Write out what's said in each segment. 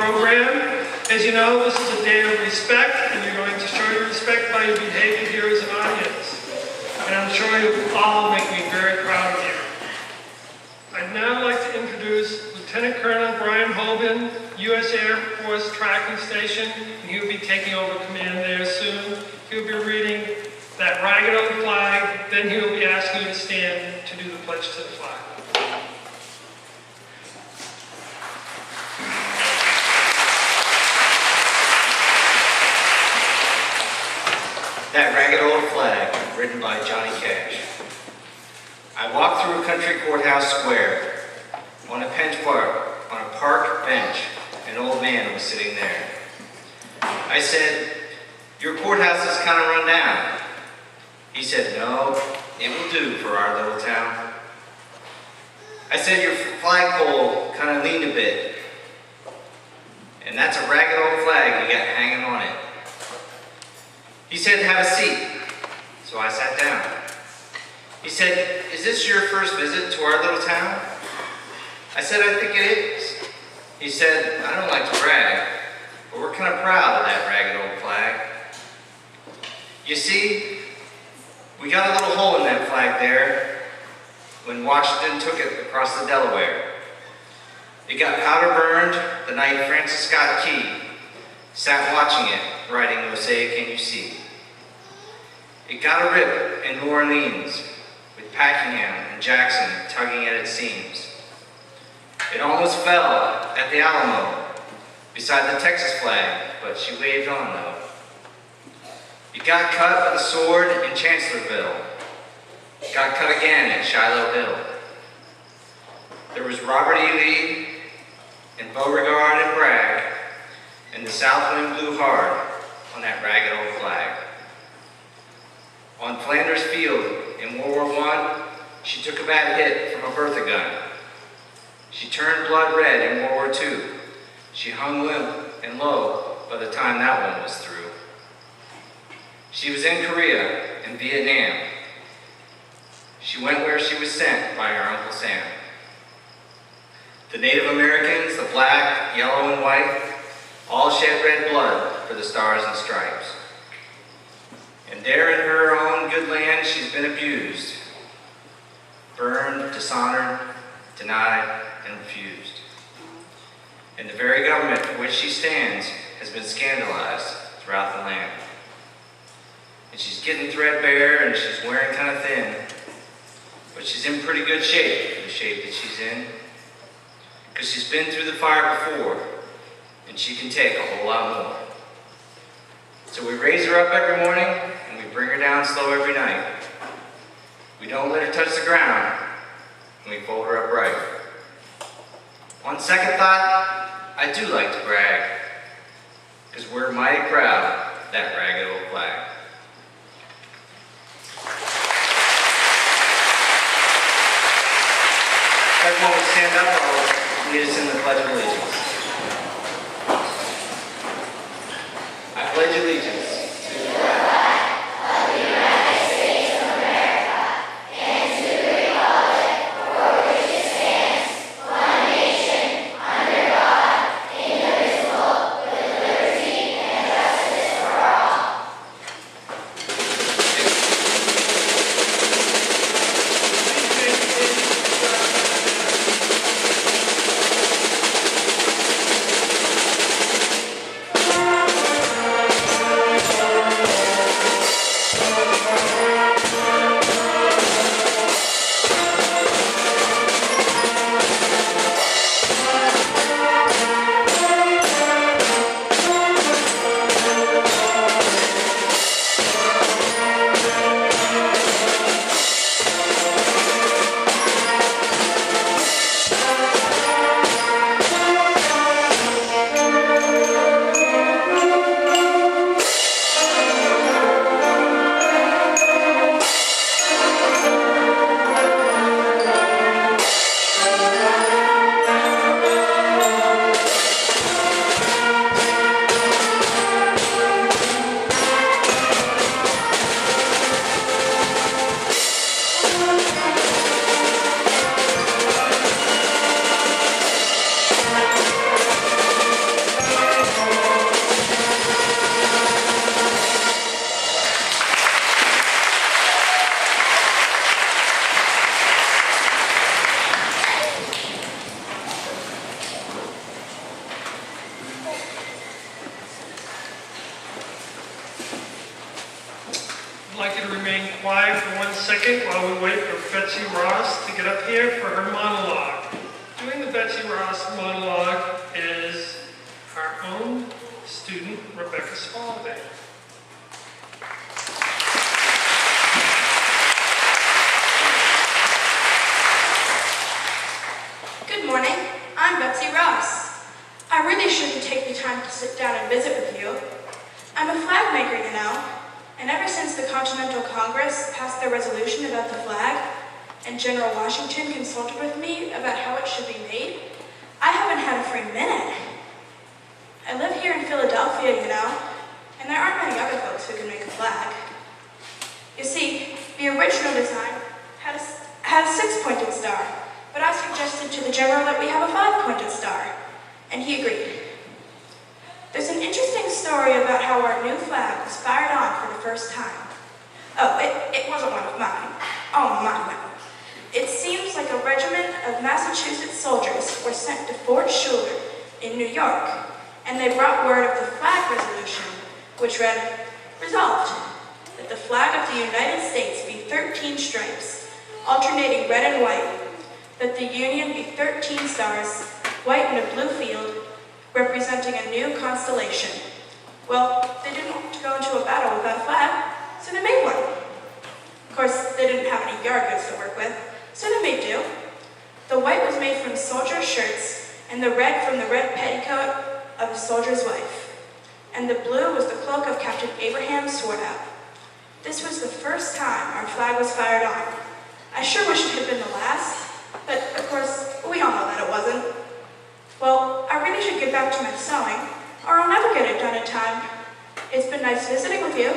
program. As you know, this is a day of respect, and you're going to show your respect by your behavior here as an audience. And I'm sure you all make me very proud of you. I'd now like to introduce Lieutenant Colonel Brian Hoban, U.S. Air Force Tracking Station, and he'll be taking over command there soon. He'll be reading that ragged old flag, then he'll be asking you to stand to do the pledge to the flag. That ragged old flag, written by Johnny Cash. I walked through a country courthouse square. On a park bench, an old man was sitting there. I said, "Your courthouse is kind of run down." He said, "No, it will do for our little town." I said, "Your flagpole kind of leaned a bit, and that's a ragged old flag you got hanging on it." He said, "Have a seat." So I sat down. He said, "Is this your first visit to our little town?" I said, "I think it is." He said, "I don't like to brag, but we're kind of proud of that ragged old flag. You see, we got a little hole in that flag there when Washington took it across the Delaware. It got powder burned the night Francis Scott Key sat watching it, writing "O say, can you see?" It got a rip in New Orleans with Packenham and Jackson tugging at its seams. It almost fell at the Alamo beside the Texas flag, but she waved on though. It got cut with a sword in Chancellorsville. It got cut again at Shiloh Hill. There was Robert E. Lee and Beauregard and Bragg, and the South wind blew hard on that ragged old flag. On Flanders Field in World War I, she took a bad hit from a Bertha gun. She turned blood red in World War II. She hung limp and low by the time that one was through. She was in Korea and Vietnam. She went where she was sent by her Uncle Sam. The Native Americans, the black, yellow, and white, all shed red blood for the Stars and Stripes. And there in her own good land, she's been abused, burned, dishonored, denied, and refused. And the very government for which she stands has been scandalized throughout the land. And she's getting threadbare and she's wearing kind of thin, but she's in pretty good shape for the shape that she's in, because she's been through the fire before, and she can take a whole lot more. So we raise her up every morning, and we bring her down slow every night. We don't let her touch the ground, and we fold her up right. On second thought, I do like to brag, because we're mighty proud of that ragged old flag. Everyone would stand up or lead us in the Pledge of Allegiance. I pledge allegiance to the flag of the United States of America and to the republic for which it stands, one nation, under God, indivisible, with liberty and justice for all. Betsy Ross to get up here for her monologue. Doing the Betsy Ross monologue is our own student, Rebecca Spalding. Good morning. I'm Betsy Ross. I really shouldn't take the time to sit down and visit with you. I'm a flag maker, you know, and ever since the Continental Congress passed their resolution about the flag, and General Washington consulted with me about how it should be made, I haven't had a free minute. I live here in Philadelphia, you know, and there aren't many other folks who can make a flag. You see, the original design had a six-pointed star, but I suggested to the general that we have a five-pointed star, and he agreed. There's an interesting story about how our new flag was fired on for the first time. Oh, it wasn't one of mine. Oh, my, no. It seems like a regiment of Massachusetts soldiers were sent to Fort Schuyler in New York, and they brought word of the flag resolution, which read, "Resolved, that the flag of the United States be 13 stripes, alternating red and white, that the Union be 13 stars, white in a blue field, representing a new constellation." Well, they didn't want to go into a battle without a flag, so they made one. Of course, they didn't have any yard goods to work with, so they made do. The white was made from soldier shirts, and the red from the red petticoat of a soldier's wife. And the blue was the cloak of Captain Abraham Swartout. This was the first time our flag was fired on. I sure wish it had been the last, but of course, we all know that it wasn't. Well, I really should get back to my sewing, or I'll never get it done in time. It's been nice visiting with you.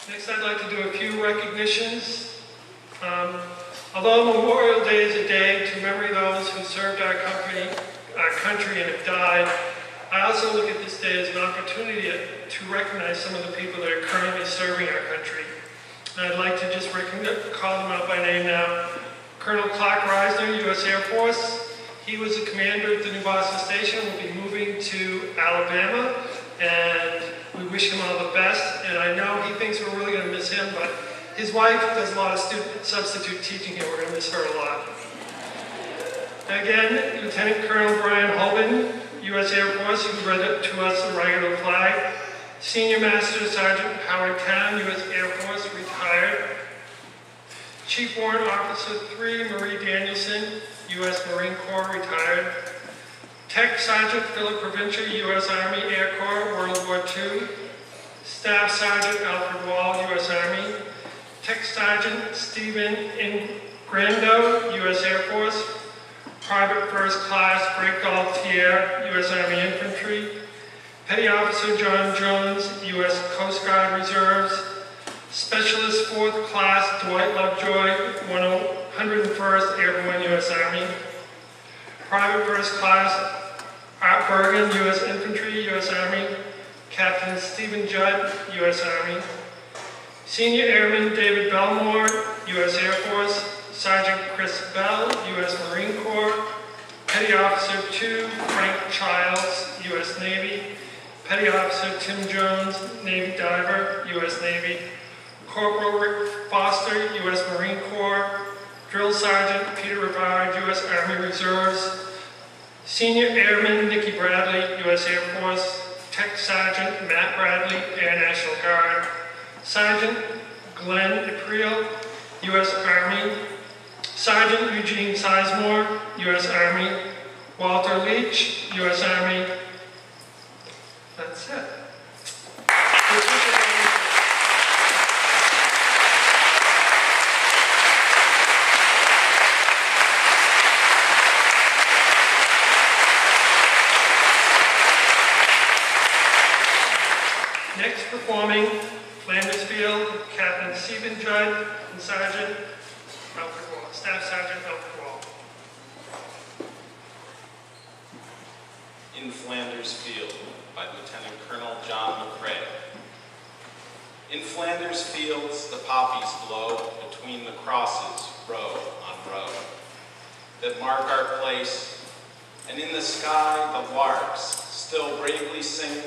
Next, I'd like to do a few recognitions. Although Memorial Day is a day to remember those who served our country and have died, I also look at this day as an opportunity to recognize some of the people that are currently serving our country. And I'd like to just call them out by name now. Colonel Clark Reisner, U.S. Air Force. He was the commander at the New Boston Station, will be moving to Alabama, and we wish him all the best. And I know he thinks we're really going to miss him, but his wife does a lot of substitute teaching here. We're going to miss her a lot. Again, Lieutenant Colonel Brian Holden, U.S. Air Force, who read it to us the regular flag. Senior Master Sergeant Howard Town, U.S. Air Force, retired. Chief Warrant Officer 3, Marie Danielson, U.S. Marine Corps, retired. Tech Sergeant Philip Provincia, U.S. Army Air Corps, World War II. Staff Sergeant Alfred Wall, U.S. Army. Tech Sergeant Stephen Ingrando, U.S. Air Force. Private First Class Greg Gaultier, U.S. Army Infantry. Petty Officer John Jones, U.S. Coast Guard Reserves. Specialist 4th Class Dwight Lovejoy, 101st Airborne, U.S. Army. Private First Class Art Bergen, U.S. Infantry, U.S. Army. Captain Stephen Judd, U.S. Army. Senior Airman David Belmore, U.S. Air Force. Sergeant Chris Bell, U.S. Marine Corps. Petty Officer 2, Frank Childs, U.S. Navy. Petty Officer Tim Jones, Navy Diver, U.S. Navy. Corporal Rick Foster, U.S. Marine Corps. Drill Sergeant Peter Rivard, U.S. Army Reserves. Senior Airman Nikki Bradley, U.S. Air Force. Tech Sergeant Matt Bradley, Air National Guard. Sergeant Glenn April, U.S. Army. Sergeant Eugene Sizemore, U.S. Army. Walter Leach, U.S. Army. That's it. Next performing, Flanders Field, Captain Stephen Judd and Sergeant Alfred Wall, Staff Sergeant Alfred Wall. In Flanders Field by Lieutenant Colonel John McCrae. In Flanders fields the poppies blow between the crosses, row on row. that mark our place, and in the sky the larks still bravely sing,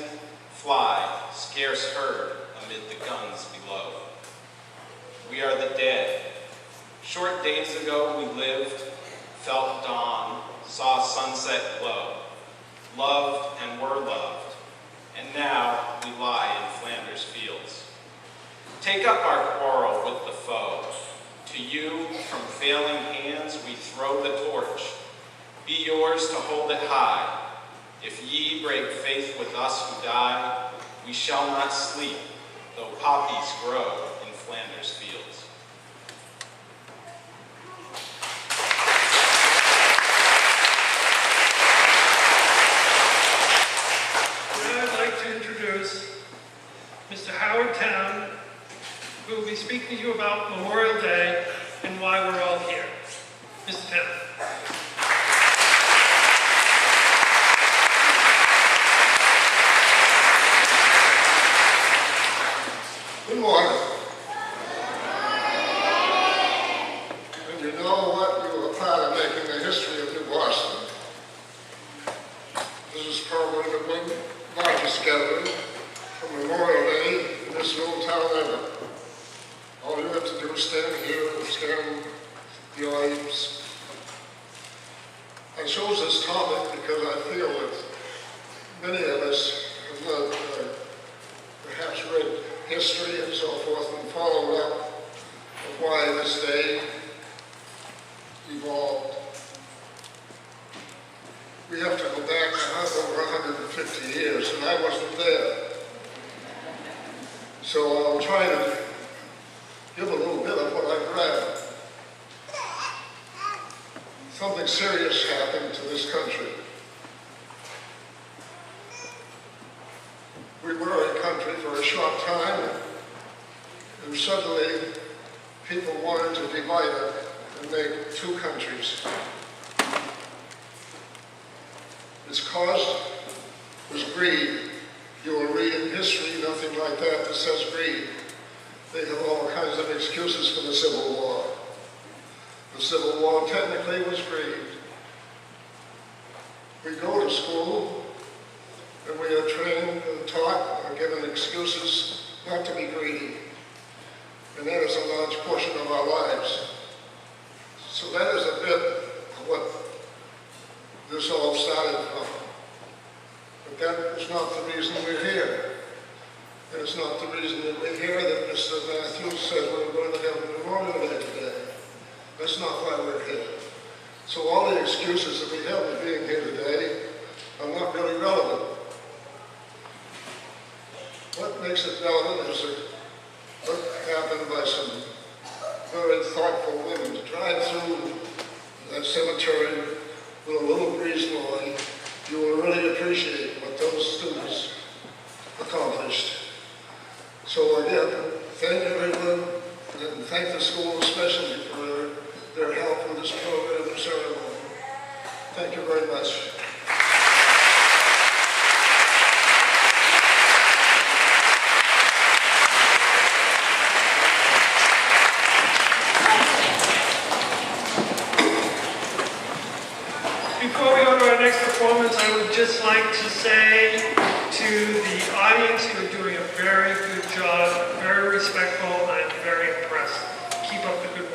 fly, scarce heard amid the guns below. We are the dead. Short days ago we lived, felt dawn, saw sunset glow, loved and were loved, and now we lie in Flanders fields. Take up our quarrel with the foe. To you, from failing hands, we throw the torch. Be yours to hold it high. If ye break faith with us who die, we shall not sleep, though poppies grow in Flanders fields. Now I'd like to introduce Mr. Howard Town, who will be speaking to you about Memorial Day and why we're all here. Mr. Town. Good morning. And you know what? You were part of making the history of New Boston. This is probably the largest gathering for Memorial Day in this little town ever. All you have to do is stand here and scan the audience. I chose this topic because I feel that many of us have not perhaps read history and so forth and followed up of why this day evolved. We have to go back over 150 years, and I wasn't there. So I'll try to give a little bit of what I've read. Something serious happened to this country. We were a country for a short time, and suddenly people wanted to divide it and make two countries. Its cause was greed. You will read in history nothing like that says greed. They have all kinds of excuses for the Civil War. The Civil War technically was greed. We go to school and we are trained and taught and given excuses not to be greedy. And that is a large portion of our lives. So that is a bit of what this all started from. But that is not the reason we're here. And it's not the reason that we're here that Mr. Matthews said we're going to have a Memorial Day today. That's not why we're here. So all the excuses that we have for being here today are not really relevant. What makes it relevant is what happened by some very thoughtful women to drive through that cemetery with a little breeze blowing. You will really appreciate what those students accomplished. So again, thank everyone, and thank the school especially for their help with this program and ceremony. Thank you very much. Before we go to our next performance, I would just like to say to the audience, you're doing a very good job, very respectful, and I'm very impressed. Keep up the good